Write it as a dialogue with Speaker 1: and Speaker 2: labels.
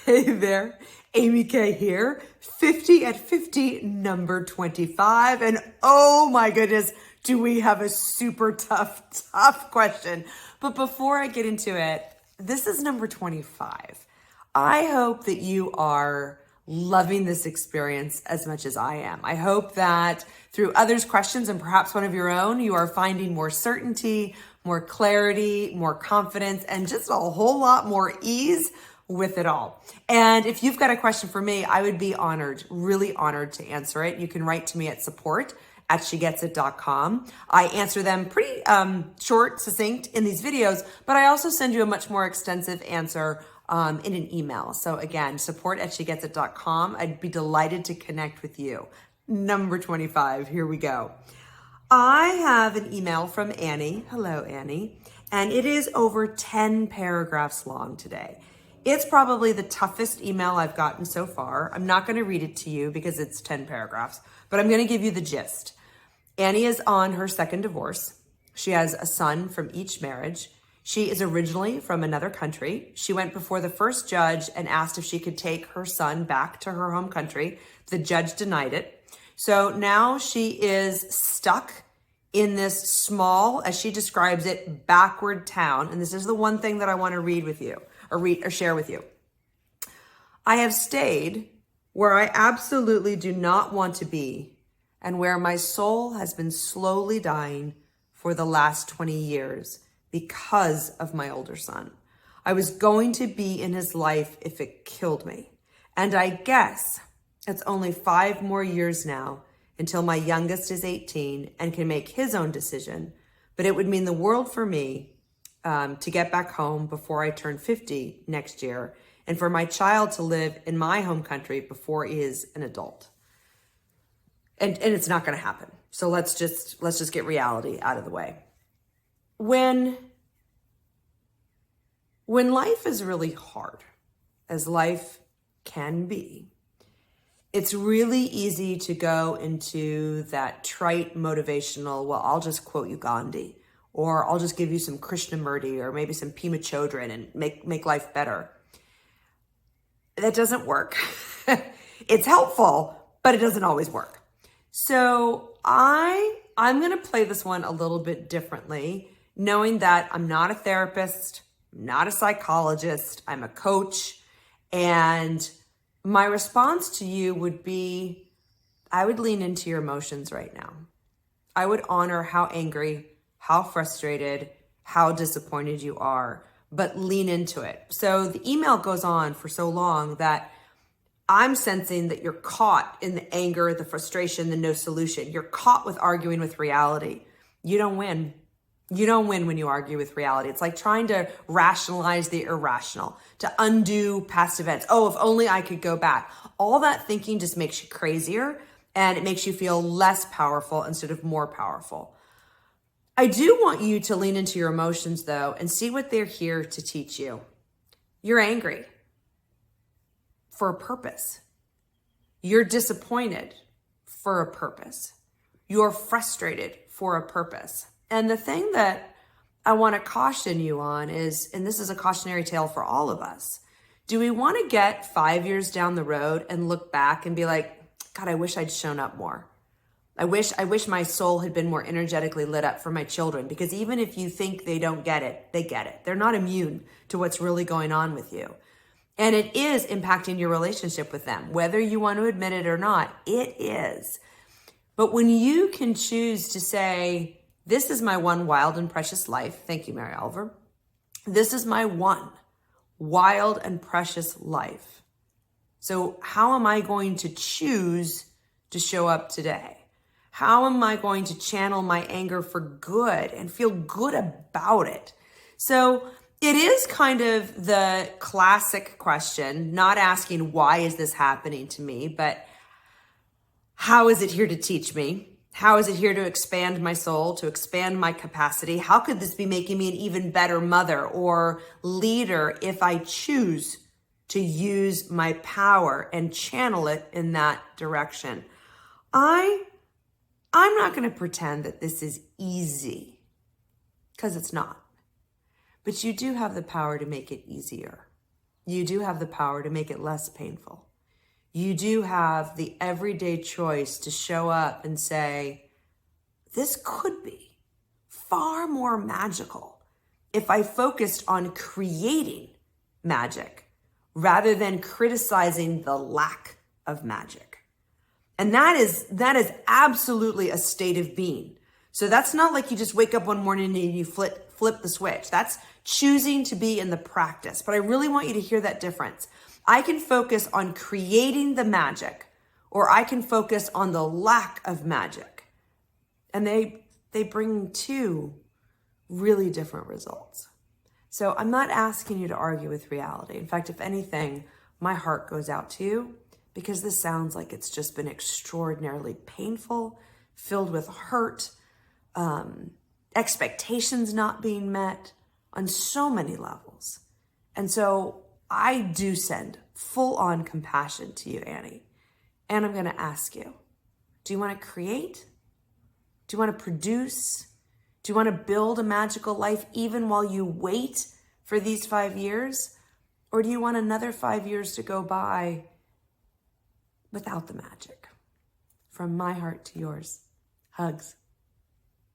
Speaker 1: Hey there, AmyK here, 50 at 50, number 25. And oh my goodness, do we have a super tough question. But before I get into it, this is number 25. I hope that you are loving this experience as much as I am. I hope that through others' questions and perhaps one of your own, you are finding more certainty, more clarity, more confidence, and just a whole lot more ease with it all. And if you've got a question for me, I would be honored, really honored to answer it. You can write to me at support@shegetsit.com. I answer them pretty short, succinct in these videos, but I also send you a much more extensive answer in an email. So again, support@shegetsit.com. I'd be delighted to connect with you. Number 25, here we go. I have an email from Annie. Hello, Annie. And it is over 10 paragraphs long today. It's probably the toughest email I've gotten so far. I'm not going to read it to you because it's 10 paragraphs, but I'm going to give you the gist. Annie is on her second divorce. She has a son from each marriage. She is originally from another country. She went before the first judge and asked if she could take her son back to her home country. The judge denied it. So now she is stuck in this small, as she describes it, backward town. And this is the one thing that I want to read with you or share with you. I have stayed where I absolutely do not want to be and where my soul has been slowly dying for the last 20 years because of my older son. I was going to be in his life if it killed me. And I guess it's only 5 more years now until my youngest is 18 and can make his own decision. But it would mean the world for me to get back home before I turn 50 next year, and for my child to live in my home country before he is an adult. And it's not going to happen. So let's just get reality out of the way. When life is really hard, as life can be, it's really easy to go into that trite motivational, well, I'll just quote you Gandhi, or I'll just give you some Krishnamurti or maybe some Pema Chodron and make life better. That doesn't work. It's helpful, but it doesn't always work. So I'm going to play this one a little bit differently, knowing that I'm not a therapist, not a psychologist, I'm a coach. And my response to you would be, I would lean into your emotions right now. I would honor how angry, how frustrated, how disappointed you are, but lean into it. So the email goes on for so long that I'm sensing that you're caught in the anger, the frustration, the no solution. You're caught with arguing with reality. You don't win. You don't win when you argue with reality. It's like trying to rationalize the irrational, to undo past events. Oh, if only I could go back. All that thinking just makes you crazier, and it makes you feel less powerful instead of more powerful. I do want you to lean into your emotions, though, and see what they're here to teach you. You're angry for a purpose. You're disappointed for a purpose. You're frustrated for a purpose. And the thing that I want to caution you on is, and this is a cautionary tale for all of us, do we want to get 5 years down the road and look back and be like, God, I wish I'd shown up more. I wish my soul had been more energetically lit up for my children, because even if you think they don't get it, they get it. They're not immune to what's really going on with you. And it is impacting your relationship with them, whether you want to admit it or not, it is. But when you can choose to say, this is my one wild and precious life. Thank you, Mary Oliver. This is my one wild and precious life. So how am I going to choose to show up today? How am I going to channel my anger for good and feel good about it? So it is kind of the classic question, not asking why is this happening to me, but how is it here to teach me? How is it here to expand my soul, to expand my capacity? How could this be making me an even better mother or leader if I choose to use my power and channel it in that direction? I'm not going to pretend that this is easy, because it's not. But you do have the power to make it easier. you do have the power to make it less painful. You do have the everyday choice to show up and say, this could be far more magical if I focused on creating magic rather than criticizing the lack of magic. And that is absolutely a state of being. So that's not like you just wake up one morning and you flip the switch. That's choosing to be in the practice. But I really want you to hear that difference. I can focus on creating the magic, or I can focus on the lack of magic. And they bring two really different results. So I'm not asking you to argue with reality. In fact, if anything, my heart goes out to you, because this sounds like it's just been extraordinarily painful, filled with hurt, expectations not being met on so many levels. And so I do send full-on compassion to you, Annie. And I'm going to ask you, do you want to create? Do you want to produce? Do you want to build a magical life even while you wait for these 5 years? Or do you want another 5 years to go by without the magic? From my heart to yours, hugs.